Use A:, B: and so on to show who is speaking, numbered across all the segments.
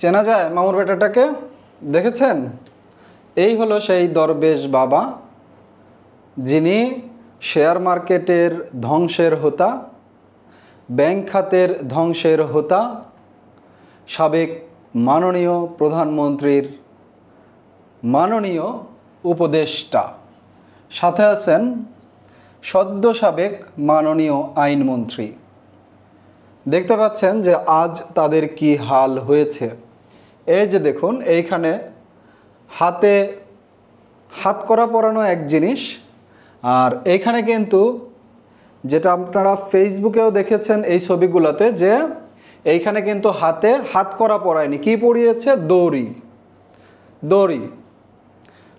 A: চেনা যায় মামুর বেটাটাকে? দেখেছেন? এই হলো সেই দরবেশ বাবা, যিনি শেয়ার মার্কেটের ধ্বংসের হোতা, ব্যাংক খাতের ধ্বংসের হোতা, সাবেক মাননীয় প্রধানমন্ত্রীর মাননীয় উপদেষ্টা, সাথে আছেন সদ্য সাবেক মাননীয় আইনমন্ত্রী। দেখতে পাচ্ছেন যে আজ তাদের কি হাল হয়েছে। এই যে দেখুন, এইখানে হাতে হাতকড়া পরানো এক জিনিস, আর এইখানে কিন্তু যেটা আপনারা ফেসবুকেও দেখেছেন এই ছবিগুলোতে, যে এইখানে কিন্তু হাতে হাতকড়া পরায়নি, কি পরিয়েছে? দড়ি।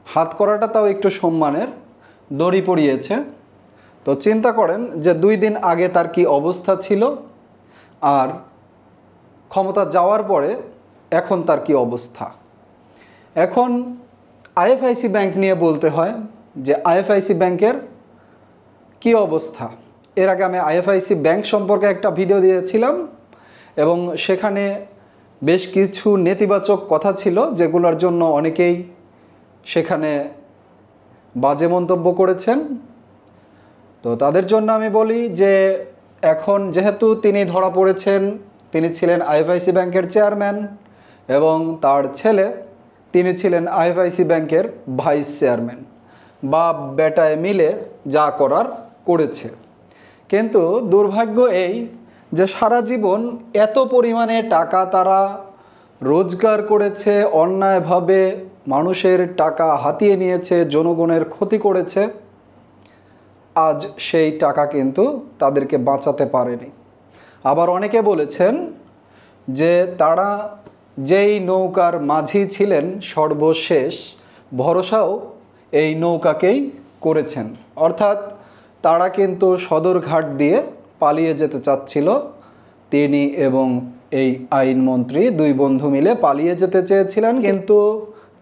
A: হাতকড়াটা তাও একটু সম্মানের, দড়ি পরিয়েছে। তো চিন্তা করেন যে 2 দিন আগে তার কি অবস্থা ছিল, আর ক্ষমতা যাওয়ার পরে এখন তার কি অবস্থা। এখন আইএফআইসি ব্যাংক নিয়ে বলতে হয় যে আইএফআইসি ব্যাংকের কি অবস্থা। এর আগে আমি আইএফআইসি ব্যাংক সম্পর্কে একটা ভিডিও দিয়েছিলাম এবং সেখানে বেশ কিছু নেতিবাচক কথা ছিল, যেগুলোর জন্য অনেকেই সেখানে বাজে মন্তব্য করেছেন। তো তাদের জন্য আমি বলি যে এখন যেহেতু তিনি ধরা পড়েছেন, তিনি ছিলেন আইএফআইসি ব্যাংকের চেয়ারম্যান এবং তার ছেলে তিনি ছিলেন আইএফআইসি ব্যাংকের ভাইস চেয়ারম্যান, বাপ বেটায় মিলে যা করার করেছে। কিন্তু দুর্ভাগ্য এই যে সারা জীবন এত পরিমাণে টাকা তারা রোজগার করেছে, অন্যায়ভাবে মানুষের টাকা হাতিয়ে নিয়েছে, জনগণের ক্ষতি করেছে, আজ সেই টাকা কিন্তু তাদেরকে বাঁচাতে পারেনি। আবার অনেকে বলেছেন যে তারা যেই নৌকার মাঝি ছিলেন সর্বশেষ ভরসাও এই নৌকাকেই করেছেন, অর্থাৎ তারা কিন্তু সদরঘাট দিয়ে পালিয়ে যেতে চাচ্ছিল। তিনি এবং এই আইনমন্ত্রী 2 বন্ধু মিলে পালিয়ে যেতে চেয়েছিলেন, কিন্তু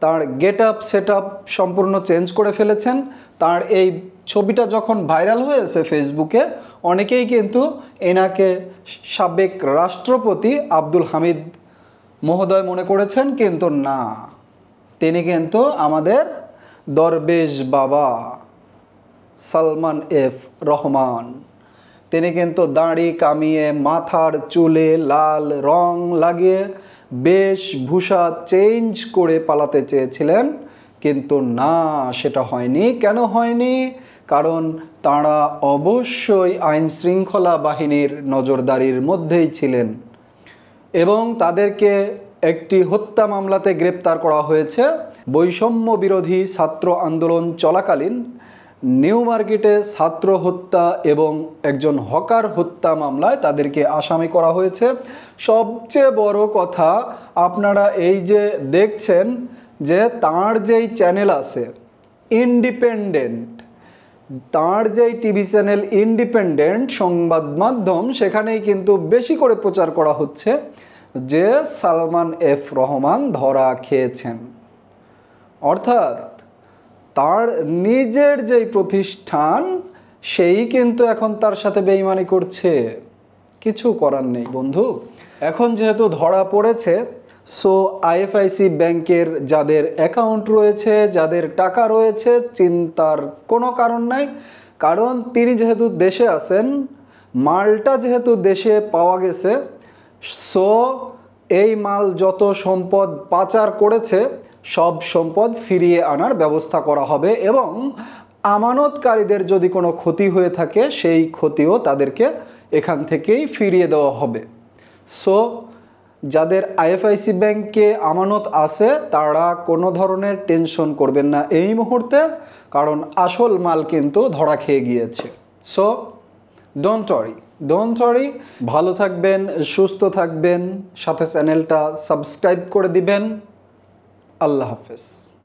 A: তার গেট আপ সেট আপ সম্পূর্ণ চেঞ্জ করে ফেলেছেন। তার এই ছবিটা যখন ভাইরাল হয়েছে ফেসবুকে, অনেকেই কিন্তু এনাকে সাবেক রাষ্ট্রপতি আব্দুল হামিদ মহোদয় মনে করেছেন, কিন্তু না, তিনি কিন্তু আমাদের দরবেশ বাবা সালমান এফ রহমান। তিনি কিন্তু দাড়ি কামিয়ে মাথার চুলে লাল রং লাগিয়ে বেশভূষা চেঞ্জ করে পালাতে চেয়েছিলেন, কিন্তু না, সেটা হয়নি। কেন হয়নি? কারণ তাঁরা অবশ্যই আইন শৃঙ্খলা বাহিনীর নজরদারির মধ্যেই ছিলেন এবং তাদেরকে একটি হত্যা মামলাতে গ্রেপ্তার করা হয়েছে। বৈষম্য বিরোধী ছাত্র আন্দোলন চলাকালীন নিউ মার্কেটে ছাত্র হত্যা এবং একজন হকার হত্যা মামলায় তাদেরকে আসামি করা হয়েছে। সবচেয়ে বড় কথা, আপনারা এই যে দেখছেন যে তার যেই চ্যানেল আছে ইন্ডিপেন্ডেন্ট, তার যেই টিভি চ্যানেল ইন্ডিপেন্ডেন্ট সংবাদ মাধ্যম, সেখানেই কিন্তু বেশি করে প্রচার করা হচ্ছে যে সালমান এফ রহমান ধরা খেয়েছেন। অর্থাৎ তার নিজের যেই প্রতিষ্ঠান, সেই কিন্তু এখন তার সাথে বেইমানি করছে। কিছু করার নেই বন্ধু। এখন যেহেতু ধরা পড়েছে, সো আইএফআইসি ব্যাংকের যাদের অ্যাকাউন্ট রয়েছে, যাদের টাকা রয়েছে, চিন্তার কোনো কারণ নাই। কারণ তিনি যেহেতু দেশে আছেন, মালটা যেহেতু দেশে পাওয়া গেছে, সো এই মাল যত সম্পদ পাচার করেছে সব সম্পদ ফিরিয়ে আনার ব্যবস্থা করা হবে এবং আমানতকারীদের যদি কোনো ক্ষতি হয়ে থাকে সেই ক্ষতিও তাদেরকে এখান থেকেই ফিরিয়ে দেওয়া হবে। সো যাদের আইএফআইসি ব্যাংকে আমানত আছে তারা কোনো ধরনের টেনশন করবেন না এই মুহূর্তে, কারণ আসল মাল কিন্তু ধরা খেয়ে গিয়েছে। সো ডোন্ট ওয়ারি, ভালো থাকবেন, সুস্থ থাকবেন, সাথে চ্যানেলটা সাবস্ক্রাইব করে দিবেন। আল্লাহ হাফেজ।